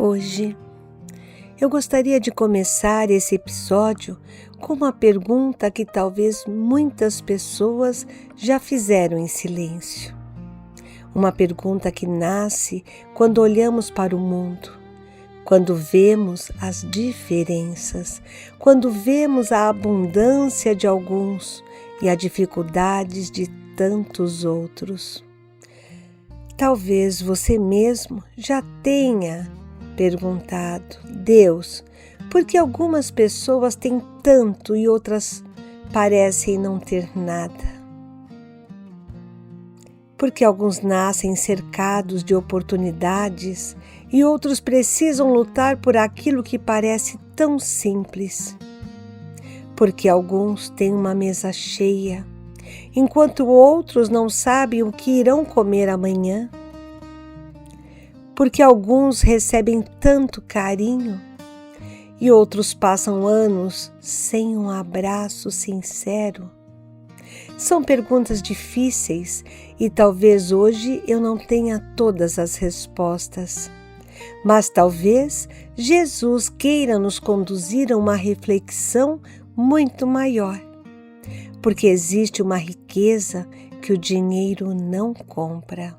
Hoje, eu gostaria de começar esse episódio com uma pergunta que talvez muitas pessoas já fizeram em silêncio. Uma pergunta que nasce quando olhamos para o mundo, quando vemos as diferenças, quando vemos a abundância de alguns e as dificuldades de tantos outros. Talvez você mesmo já tenha perguntado: Deus, por que algumas pessoas têm tanto e outras parecem não ter nada? Porque alguns nascem cercados de oportunidades e outros precisam lutar por aquilo que parece tão simples. Porque alguns têm uma mesa cheia, enquanto outros não sabem o que irão comer amanhã. Porque alguns recebem tanto carinho e outros passam anos sem um abraço sincero. São perguntas difíceis e talvez hoje eu não tenha todas as respostas. Mas talvez Jesus queira nos conduzir a uma reflexão muito maior. Porque existe uma riqueza que o dinheiro não compra.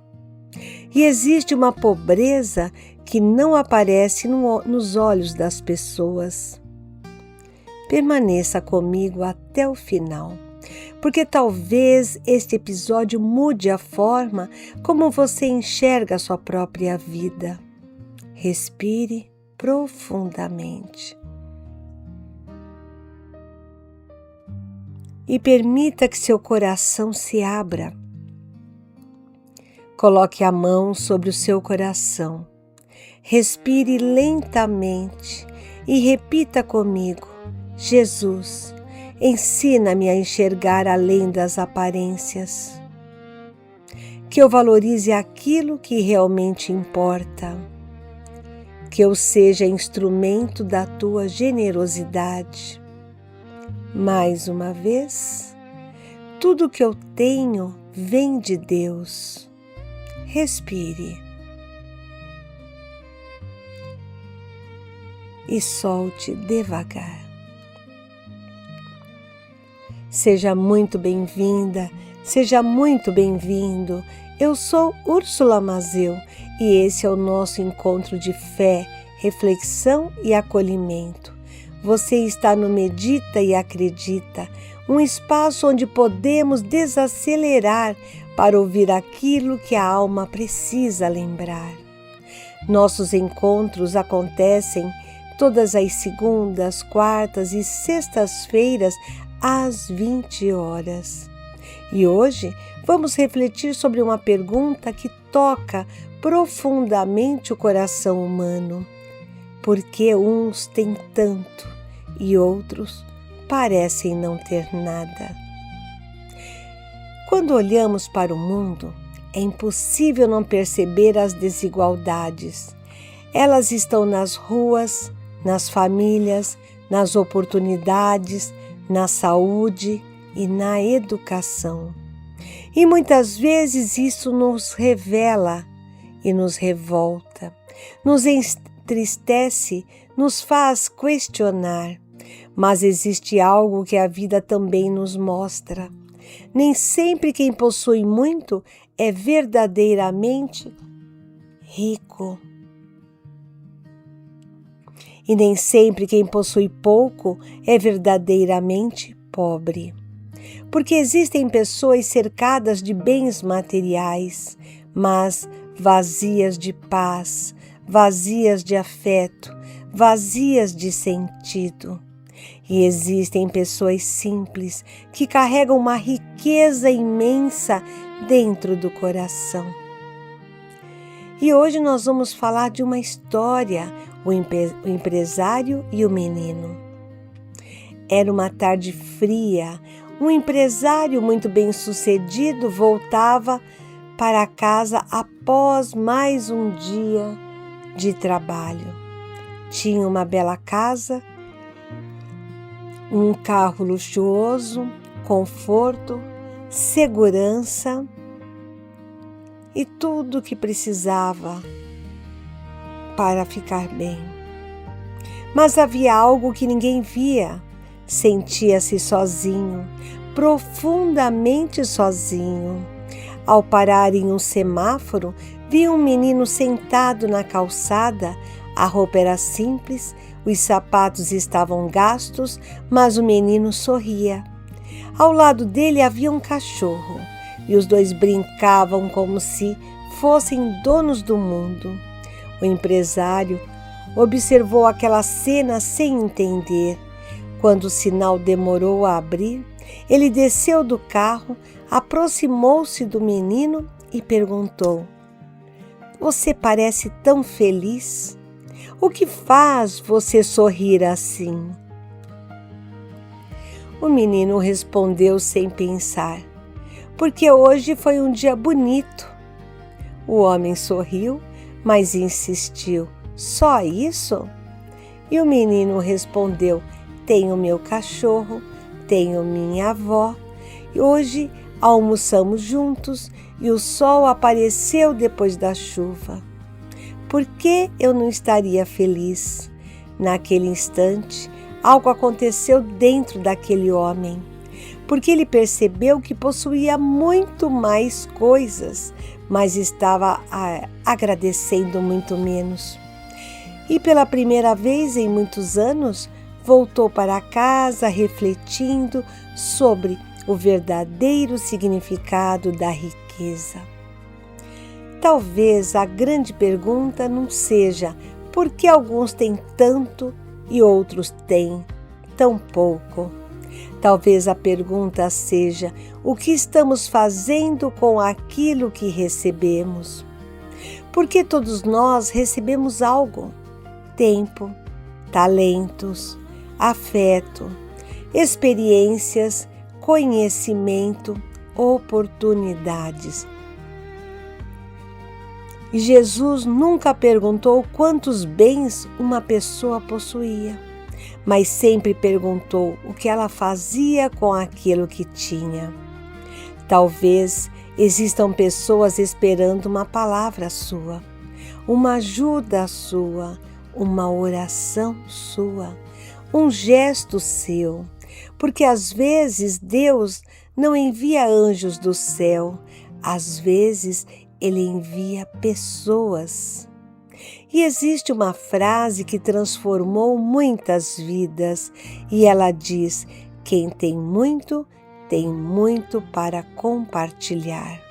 E existe uma pobreza que não aparece nos olhos das pessoas. Permaneça comigo até o final, porque talvez este episódio mude a forma como você enxerga a sua própria vida. Respire profundamente. E permita que seu coração se abra. Coloque a mão sobre o seu coração. Respire lentamente e repita comigo: Jesus, ensina-me a enxergar além das aparências. Que eu valorize aquilo que realmente importa. Que eu seja instrumento da tua generosidade. Mais uma vez, tudo que eu tenho vem de Deus. Respire e solte devagar. Seja muito bem-vinda, seja muito bem-vindo. Eu sou Úrsula Mazeu e esse é o nosso encontro de fé, reflexão e acolhimento. Você está no Medita e Acredita, um espaço onde podemos desacelerar para ouvir aquilo que a alma precisa lembrar. Nossos encontros acontecem todas as segundas, quartas e sextas-feiras às 20 horas. E hoje vamos refletir sobre uma pergunta que toca profundamente o coração humano. Por que uns têm tanto e outros parecem não ter nada? Quando olhamos para o mundo, é impossível não perceber as desigualdades. Elas estão nas ruas, nas famílias, nas oportunidades, na saúde e na educação. E muitas vezes isso nos revela e nos revolta, nos entristece, nos faz questionar. Mas existe algo que a vida também nos mostra. Nem sempre quem possui muito é verdadeiramente rico. E nem sempre quem possui pouco é verdadeiramente pobre. Porque existem pessoas cercadas de bens materiais, mas vazias de paz, vazias de afeto, vazias de sentido. E existem pessoas simples que carregam uma riqueza imensa dentro do coração. E hoje nós vamos falar de uma história, o empresário e o menino. Era uma tarde fria, um empresário muito bem-sucedido voltava para casa após mais um dia de trabalho. Tinha uma bela casa, um carro luxuoso, conforto, segurança e tudo o que precisava para ficar bem. Mas havia algo que ninguém via. Sentia-se sozinho, profundamente sozinho. Ao parar em um semáforo, vi um menino sentado na calçada. A roupa era simples, os sapatos estavam gastos, mas o menino sorria. Ao lado dele havia um cachorro, e os dois brincavam como se fossem donos do mundo. O empresário observou aquela cena sem entender. Quando o sinal demorou a abrir, ele desceu do carro, aproximou-se do menino e perguntou: "Você parece tão feliz? O que faz você sorrir assim?" O menino respondeu sem pensar: "Porque hoje foi um dia bonito." O homem sorriu, mas insistiu: "Só isso?" E o menino respondeu: "Tenho meu cachorro, tenho minha avó, e hoje almoçamos juntos e o sol apareceu depois da chuva. Por que eu não estaria feliz?" Naquele instante, algo aconteceu dentro daquele homem, porque ele percebeu que possuía muito mais coisas, mas estava agradecendo muito menos. E pela primeira vez em muitos anos, voltou para casa refletindo sobre o verdadeiro significado da riqueza. Talvez a grande pergunta não seja por que alguns têm tanto e outros têm tão pouco. Talvez a pergunta seja o que estamos fazendo com aquilo que recebemos. Porque todos nós recebemos algo: tempo, talentos, afeto, experiências, conhecimento, oportunidades. E Jesus nunca perguntou quantos bens uma pessoa possuía, mas sempre perguntou o que ela fazia com aquilo que tinha. Talvez existam pessoas esperando uma palavra sua, uma ajuda sua, uma oração sua, um gesto seu, porque às vezes Deus não envia anjos do céu, às vezes Ele envia pessoas. E existe uma frase que transformou muitas vidas, e ela diz: quem tem muito para compartilhar.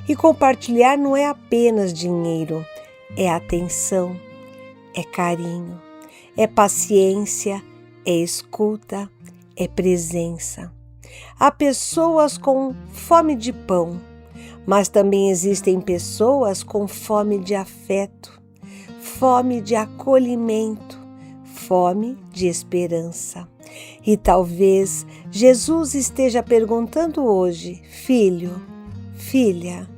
E compartilhar não é apenas dinheiro, é atenção, é carinho, é paciência, é escuta, é presença. Há pessoas com fome de pão, mas também existem pessoas com fome de afeto, fome de acolhimento, fome de esperança. E talvez Jesus esteja perguntando hoje: filho, filha,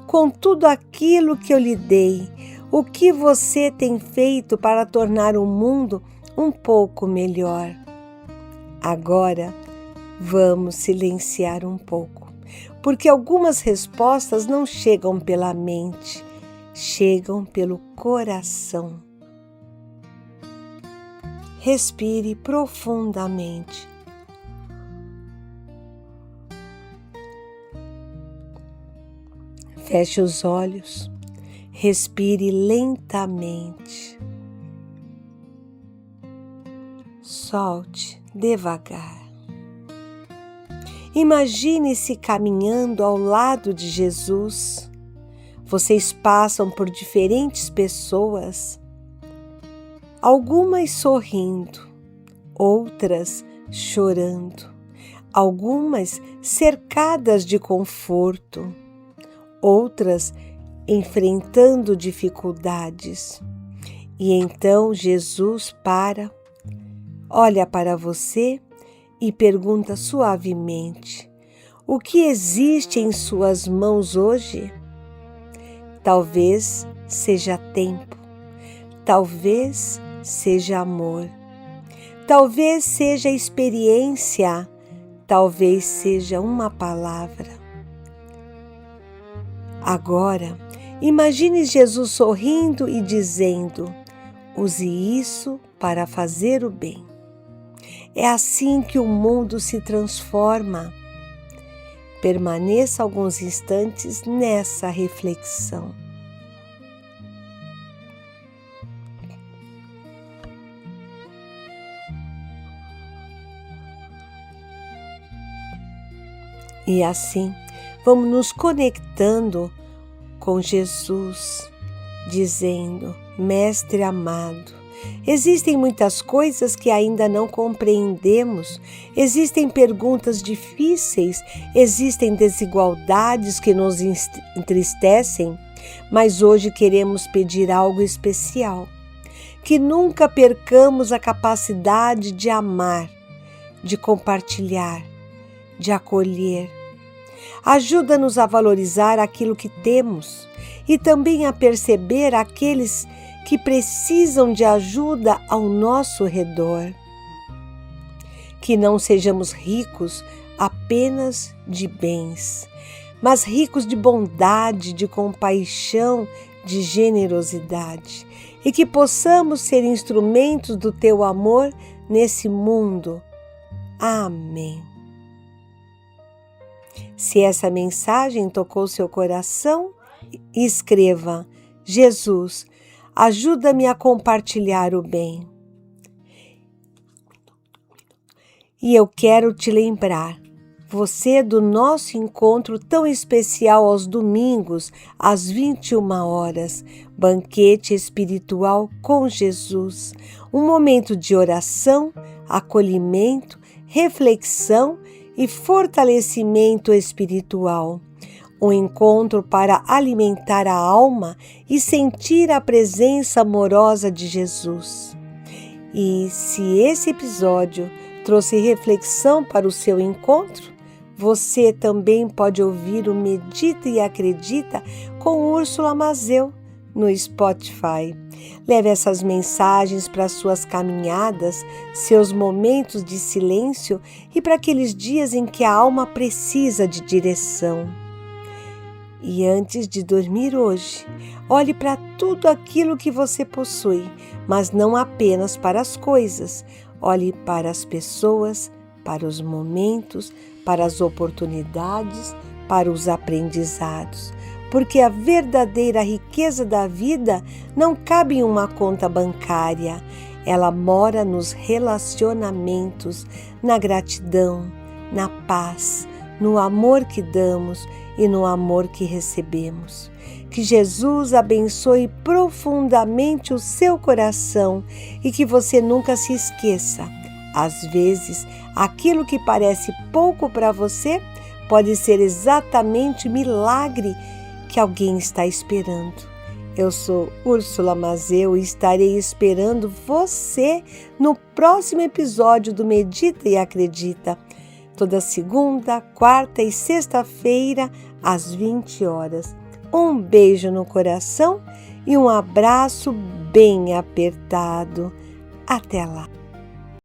com tudo aquilo que eu lhe dei, o que você tem feito para tornar o mundo um pouco melhor? Agora, vamos silenciar um pouco, porque algumas respostas não chegam pela mente, chegam pelo coração. Respire profundamente. Feche os olhos, respire lentamente. Solte devagar. Imagine-se caminhando ao lado de Jesus. Vocês passam por diferentes pessoas, algumas sorrindo, outras chorando, algumas cercadas de conforto, outras enfrentando dificuldades. E então Jesus olha para você e pergunta suavemente: o que existe em suas mãos hoje? Talvez seja tempo, talvez seja amor, talvez seja experiência, talvez seja uma palavra. Agora, Imagine Jesus sorrindo e dizendo: use isso para fazer o bem. É assim que o mundo se transforma. Permaneça alguns instantes nessa reflexão. E assim, vamos nos conectando com Jesus, dizendo: Mestre amado, existem muitas coisas que ainda não compreendemos, existem perguntas difíceis, existem desigualdades que nos entristecem, mas hoje queremos pedir algo especial, que nunca percamos a capacidade de amar, de compartilhar, de acolher. Ajuda-nos a valorizar aquilo que temos e também a perceber aqueles que precisam de ajuda ao nosso redor. Que não sejamos ricos apenas de bens, mas ricos de bondade, de compaixão, de generosidade, e que possamos ser instrumentos do Teu amor nesse mundo. Amém. Se essa mensagem tocou seu coração, escreva: Jesus, ajuda-me a compartilhar o bem. E eu quero te lembrar, você do nosso encontro tão especial aos domingos, às 21 horas, banquete espiritual com Jesus, um momento de oração, acolhimento, reflexão e fortalecimento espiritual. Um encontro para alimentar a alma e sentir a presença amorosa de Jesus. E se esse episódio trouxe reflexão para o seu encontro, você também pode ouvir o Medita e Acredita com Úrsula Mazeu no Spotify. Leve essas mensagens para suas caminhadas, seus momentos de silêncio e para aqueles dias em que a alma precisa de direção. E antes de dormir hoje, olhe para tudo aquilo que você possui, mas não apenas para as coisas. Olhe para as pessoas, para os momentos, para as oportunidades, para os aprendizados. Porque a verdadeira riqueza da vida não cabe em uma conta bancária. Ela mora nos relacionamentos, na gratidão, na paz, no amor que damos e no amor que recebemos. Que Jesus abençoe profundamente o seu coração e que você nunca se esqueça. Às vezes, aquilo que parece pouco para você pode ser exatamente o milagre que alguém está esperando. Eu sou Úrsula Mazeu e estarei esperando você no próximo episódio do Medita e Acredita, toda segunda, quarta e sexta-feira, às 20 horas. Um beijo no coração e um abraço bem apertado. Até lá!